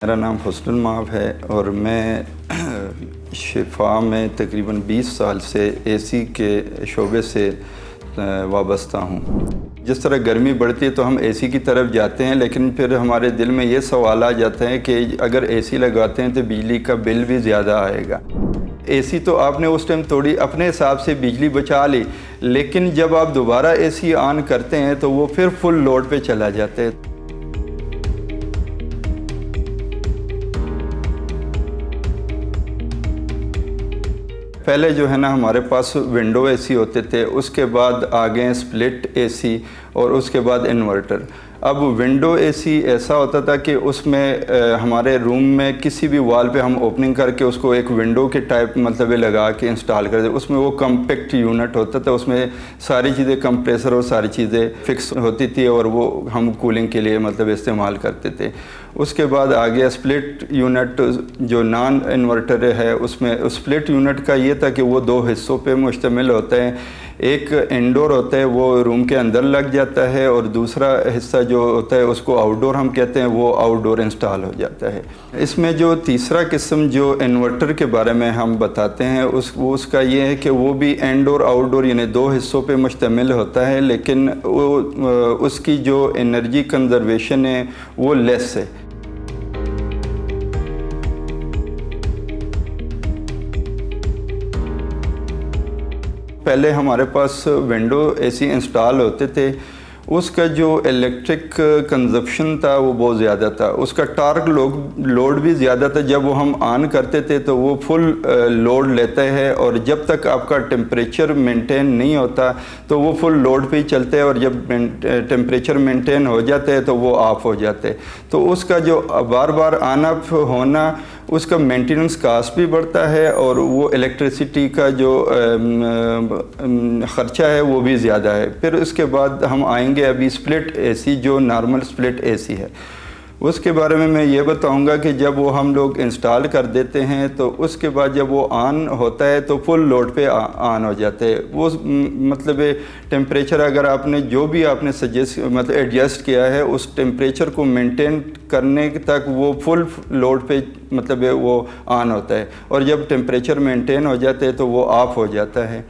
मेरा नाम हुस्नुल माब है और मैं शिफा में तकरीबन 20 साल से एसी के शोबे से वाबस्ता हूँ। जिस तरह गर्मी बढ़ती है तो हम एसी की तरफ जाते हैं, लेकिन फिर हमारे दिल में ये सवाल आ जाता है कि अगर एसी लगाते हैं तो बिजली का बिल भी ज़्यादा आएगा। एसी तो आपने उस टाइम थोड़ी अपने हिसाब से बिजली बचा ली, लेकिन जब आप दोबारा एसी ऑन करते हैं तो वो फिर फुल लोड पे चला जाता है। पहले जो है ना हमारे पास विंडो एसी होते थे, उसके बाद आ गए स्प्लिट एसी और उसके बाद इन्वर्टर। अब विंडो एसी ऐसा होता था कि उसमें हमारे रूम में किसी भी वॉल पे हम ओपनिंग करके उसको एक विंडो के टाइप मतलब लगा के इंस्टॉल कर दे। उसमें वो कम्पैक्ट यूनिट होता था, उसमें सारी चीज़ें कंप्रेसर और सारी चीज़ें फिक्स होती थी और वो हम कूलिंग के लिए मतलब इस्तेमाल करते थे। उसके बाद आ गया स्प्लिट यूनिट जो नॉन इन्वर्टर है। उसमें स्प्लिट यूनिट का ये था कि वो दो हिस्सों पे मुश्तमिल होता है। एक इंडोर होता है, वो रूम के अंदर लग जाता है, और दूसरा हिस्सा जो होता है उसको आउटडोर हम कहते हैं, वो आउटडोर इंस्टॉल हो जाता है। इसमें जो तीसरा किस्म जो इन्वर्टर के बारे में हम बताते हैं उसका ये है कि वो भी इंडोर आउटडोर यानी दो हिस्सों पे मुश्तमिल होता है, लेकिन वो उसकी जो एनर्जी कंजर्वेशन है वो लेस है। पहले हमारे पास विंडो एसी इंस्टॉल होते थे, उसका जो इलेक्ट्रिक कंजप्शन था वो बहुत ज़्यादा था, उसका टार्क लोड भी ज़्यादा था। जब वो हम ऑन करते थे तो वो फुल लोड लेता है, और जब तक आपका टेम्परेचर मेंटेन नहीं होता तो वो फुल लोड पे ही चलता है, और जब टेम्परेचर मेंटेन हो जाता है तो वो ऑफ हो जाता है। तो उसका जो बार बार ऑन ऑफ होना, उसका मेंटेनेंस कास्ट भी बढ़ता है, और वो इलेक्ट्रिसिटी का जो ख़र्चा है वो भी ज़्यादा है। फिर उसके बाद हम आएंगे अभी स्प्लिट एसी, जो नॉर्मल स्प्लिट एसी है, उसके बारे में मैं ये बताऊंगा कि जब वो हम लोग इंस्टॉल कर देते हैं तो उसके बाद जब वो ऑन होता है तो फुल लोड पे ऑन हो जाते हैं। वो मतलब टेम्परेचर अगर आपने जो भी आपने सजेस्ट मतलब एडजस्ट किया है उस टेम्परेचर को मेंटेन करने तक वो फुल लोड पे मतलब वो ऑन होता है, और जब टेम्परेचर मेंटेन हो जाते हैं तो वो ऑफ हो जाता है।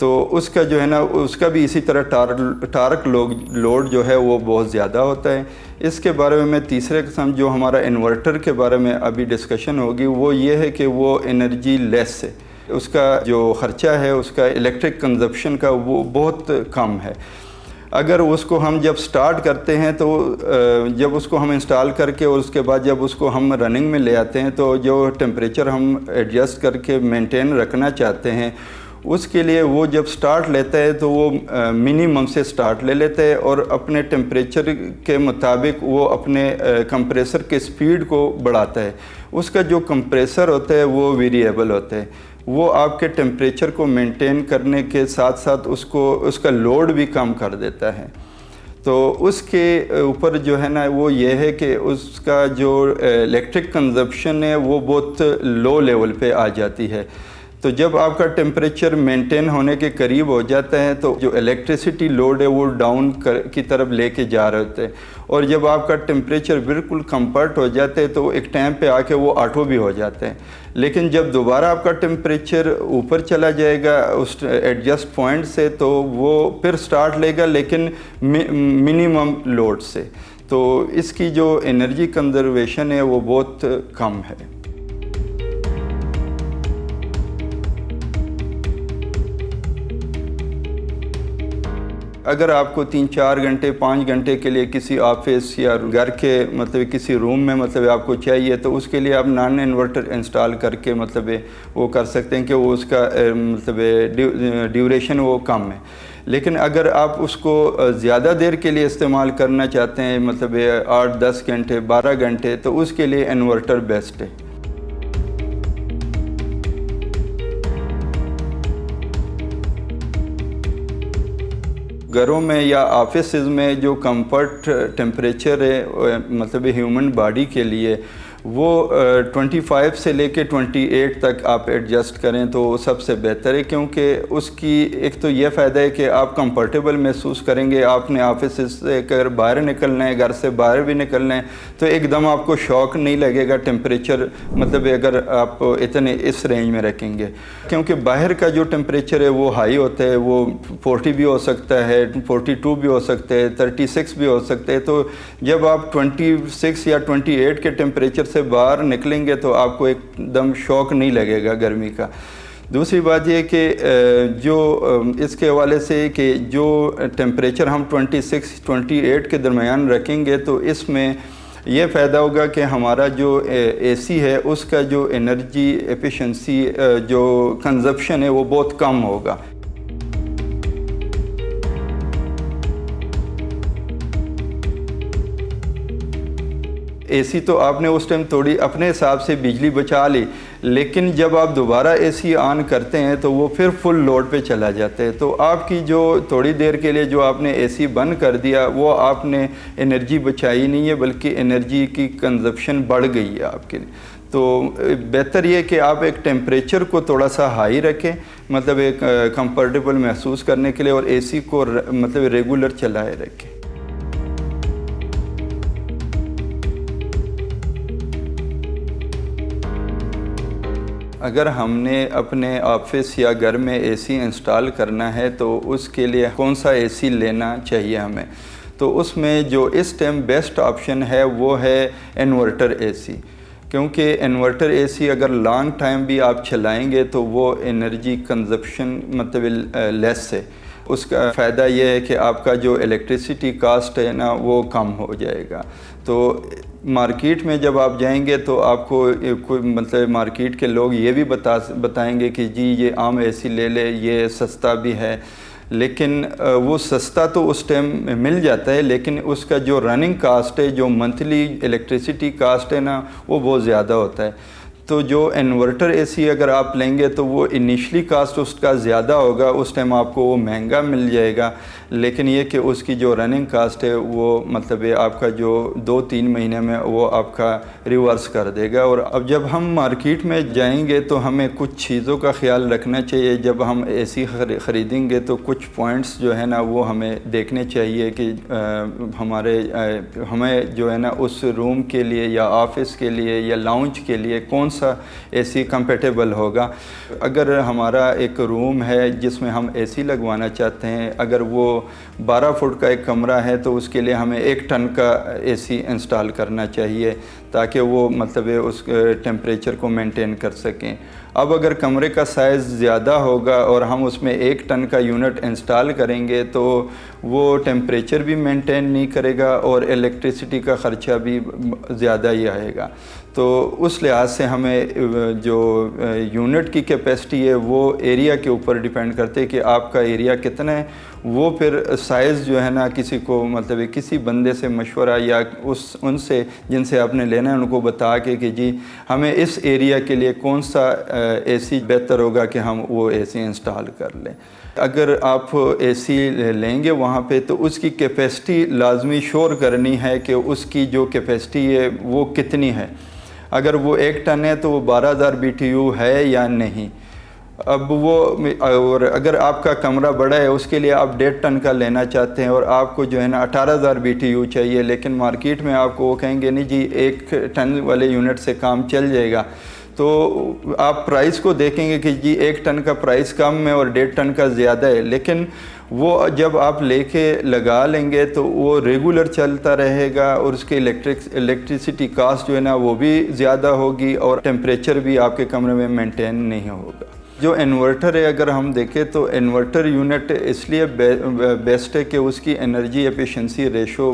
तो उसका जो है ना उसका भी इसी तरह टार्क लोड जो है वो बहुत ज़्यादा होता है। इसके बारे में मैं तीसरे किस्म जो हमारा इन्वर्टर के बारे में अभी डिस्कशन होगी वो ये है कि वो एनर्जी लेस है, उसका जो ख़र्चा है उसका इलेक्ट्रिक कंजप्शन का वो बहुत कम है। अगर उसको हम जब स्टार्ट करते हैं तो जब उसको हम इंस्टॉल करके और उसके बाद जब उसको हम रनिंग में ले आते हैं तो जो टेम्परेचर हम एडजस्ट करके मेंटेन रखना चाहते हैं उसके लिए वो जब स्टार्ट लेता है तो वो मिनिमम से स्टार्ट ले लेता है, और अपने टेम्परेचर के मुताबिक वो अपने कंप्रेसर के स्पीड को बढ़ाता है। उसका जो कंप्रेसर होता है वो वेरिएबल होता है, वो आपके टेम्परेचर को मेंटेन करने के साथ साथ उसका लोड भी कम कर देता है। तो उसके ऊपर जो है ना वो ये है कि उसका जो इलेक्ट्रिक कंजप्शन है वो बहुत लो लेवल पे आ जाती है। तो जब आपका टेम्परेचर मेंटेन होने के करीब हो जाता है तो जो इलेक्ट्रिसिटी लोड है वो डाउन की तरफ लेके जा रहे होते हैं, और जब आपका टेम्परेचर बिल्कुल कंफर्ट हो जाता है तो एक टाइम पे आके वो ऑटो भी हो जाते हैं। लेकिन जब दोबारा आपका टेम्परेचर ऊपर चला जाएगा उस एडजस्ट पॉइंट से तो वो फिर स्टार्ट लेगा, लेकिन मिनिमम लोड से। तो इसकी जो एनर्जी कंजर्वेशन है वो बहुत कम है। अगर आपको 3-4 घंटे 5 घंटे के लिए किसी ऑफिस या घर के मतलब किसी रूम में मतलब आपको चाहिए तो उसके लिए आप नॉन इन्वर्टर इंस्टॉल करके मतलब वो कर सकते हैं कि वो उसका मतलब ड्यूरेशन वो कम है। लेकिन अगर आप उसको ज़्यादा देर के लिए इस्तेमाल करना चाहते हैं मतलब 8-10 घंटे 12 घंटे तो उसके लिए इन्वर्टर बेस्ट है। घरों में या ऑफिस में जो कंफर्ट टेम्परेचर है मतलब ह्यूमन बॉडी के लिए वो 25 से लेके 28 तक आप एडजस्ट करें तो सबसे बेहतर है, क्योंकि उसकी एक तो ये फ़ायदा है कि आप कंफर्टेबल महसूस करेंगे। आपने ऑफिस से अगर बाहर निकलना है, घर से बाहर भी निकलना है, तो एकदम आपको शॉक नहीं लगेगा टेम्परेचर, मतलब अगर आप इतने इस रेंज में रखेंगे, क्योंकि बाहर का जो टेम्परेचर है वो हाई होता है, वो 40 भी हो सकता है, 42 भी हो सकता है, 36 भी हो सकता है। तो जब आप 26 या 28 के टेम्परेचर से बाहर निकलेंगे तो आपको एकदम शॉक नहीं लगेगा गर्मी का। दूसरी बात ये कि जो इसके हवाले से कि जो टेम्परेचर हम 26-28 के दरमियान रखेंगे तो इसमें ये फ़ायदा होगा कि हमारा जो एसी है उसका जो एनर्जी एफिशिएंसी जो कंजप्शन है वो बहुत कम होगा। एसी तो आपने उस टाइम थोड़ी अपने हिसाब से बिजली बचा ली, लेकिन जब आप दोबारा एसी ऑन करते हैं तो वो फिर फुल लोड पे चला जाता है। तो आपकी जो थोड़ी देर के लिए जो आपने एसी बंद कर दिया वो आपने एनर्जी बचाई नहीं है, बल्कि एनर्जी की कंजप्शन बढ़ गई है आपके लिए। तो बेहतर ये कि आप एक टेम्परेचर को थोड़ा सा हाई रखें, मतलब एक कंफर्टेबल महसूस करने के लिए, और एसी को मतलब रेगुलर चलाए रखें। अगर हमने अपने ऑफिस या घर में एसी इंस्टॉल करना है तो उसके लिए कौन सा एसी लेना चाहिए हमें, तो उसमें जो इस टाइम बेस्ट ऑप्शन है वो है इन्वर्टर एसी, क्योंकि इन्वर्टर एसी अगर लॉन्ग टाइम भी आप चलाएंगे तो वो एनर्जी कंजप्शन मतलब लेस है। उसका फ़ायदा ये है कि आपका जो इलेक्ट्रिसिटी कास्ट है ना वो कम हो जाएगा। तो मार्केट में जब आप जाएंगे तो आपको कोई मतलब मार्केट के लोग ये भी बताएंगे कि जी ये आम एसी ले ले, ये सस्ता भी है, लेकिन वो सस्ता तो उस टाइम मिल जाता है, लेकिन उसका जो रनिंग कास्ट है, जो मंथली इलेक्ट्रिसिटी कास्ट है ना, वो बहुत ज़्यादा होता है। तो जो इन्वर्टर एसी अगर आप लेंगे तो वो इनिशली कास्ट उसका ज़्यादा होगा, उस टाइम आपको वो महंगा मिल जाएगा, लेकिन ये कि उसकी जो रनिंग कास्ट है वो मतलब ये आपका जो 2-3 महीने में वो आपका रिवर्स कर देगा। और अब जब हम मार्केट में जाएंगे तो हमें कुछ चीज़ों का ख्याल रखना चाहिए। जब हम एसी ख़रीदेंगे तो कुछ पॉइंट्स जो है ना वो हमें देखने चाहिए कि हमें जो है ना उस रूम के लिए या ऑफिस के लिए या लाउंज के लिए कौन सा एसी कंपेटेबल होगा। अगर हमारा एक रूम है जिसमें हम एसी लगवाना चाहते हैं, अगर वो 12 फुट का एक कमरा है तो उसके लिए हमें 1 टन का एसी इंस्टॉल करना चाहिए, ताकि वो मतलब उस टेम्परेचर को मेंटेन कर सकें। अब अगर कमरे का साइज़ ज़्यादा होगा और हम उसमें 1 टन का यूनिट इंस्टॉल करेंगे तो वो टेम्परेचर भी मेंटेन नहीं करेगा और इलेक्ट्रिसिटी का ख़र्चा भी ज़्यादा ही आएगा। तो उस लिहाज से हमें जो यूनिट की कैपेसिटी है वो एरिया के ऊपर डिपेंड करते है कि आपका एरिया कितना है। वो फिर साइज़ जो है ना किसी को मतलब किसी बंदे से मशवरा या उनसे जिनसे आपने लेना है उनको बता के कि जी हमें इस एरिया के लिए कौन सा एसी बेहतर होगा कि हम वो एसी इंस्टॉल कर लें। अगर आप एसी लेंगे वहाँ पे तो उसकी कैपेसिटी लाजमी श्योर करनी है कि उसकी जो कैपेसिटी है वो कितनी है। अगर वो 1 टन है तो वो 12,000 BTU है या नहीं। अब वो और अगर आपका कमरा बड़ा है उसके लिए आप 1.5 टन का लेना चाहते हैं और आपको जो है ना 18,000 BTU चाहिए, लेकिन मार्केट में आपको वो कहेंगे नहीं जी 1 टन वाले यूनिट से काम चल जाएगा, तो आप प्राइस को देखेंगे कि जी 1 टन का प्राइस कम है और 1.5 टन का ज़्यादा है, लेकिन वो जब आप लेके लगा लेंगे तो वो रेगुलर चलता रहेगा और उसके इलेक्ट्रिसिटी कास्ट जो है ना वो भी ज़्यादा होगी और टेम्परेचर भी आपके कमरे में मेंटेन नहीं होगा। जो इन्वर्टर है अगर हम देखें तो इन्वर्टर यूनिट इसलिए बेस्ट है कि उसकी एनर्जी एफिशिएंसी रेशो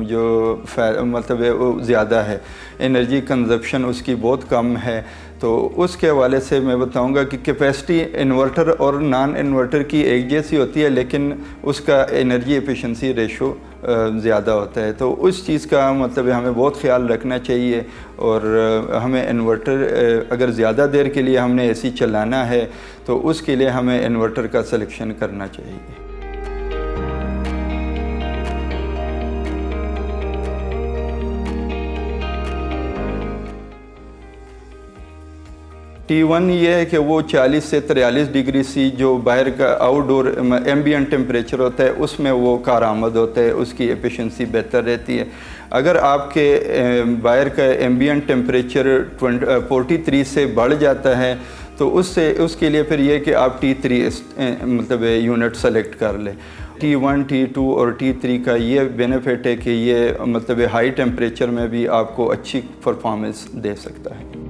जो मतलब ज़्यादा है, एनर्जी कंजप्शन उसकी बहुत कम है। तो उसके हवाले से मैं बताऊंगा कि कैपेसिटी इन्वर्टर और नॉन इन्वर्टर की एक जैसी होती है, लेकिन उसका एनर्जी एफिशिएंसी रेशो ज़्यादा होता है। तो उस चीज़ का मतलब हमें बहुत ख्याल रखना चाहिए और हमें इन्वर्टर अगर ज़्यादा देर के लिए हमने एसी चलाना है तो उसके लिए हमें इन्वर्टर का सिलेक्शन करना चाहिए। T1 ये है कि वो 40 से 43 डिग्री सी जो बाहर का आउटडोर एम्बिएंट टेम्परेचर होता है उसमें वो कारआमद होता है, उसकी एफिशिएंसी बेहतर रहती है। अगर आपके बाहर का एम्बिएंट टेम्परेचर 43 से बढ़ जाता है तो उसके लिए फिर ये कि आप T3 मतलब यूनिट सेलेक्ट कर लें। T1, T2 और T3 का ये बेनिफिट है कि ये मतलब हाई टेम्परेचर में भी आपको अच्छी परफॉर्मेंस दे सकता है।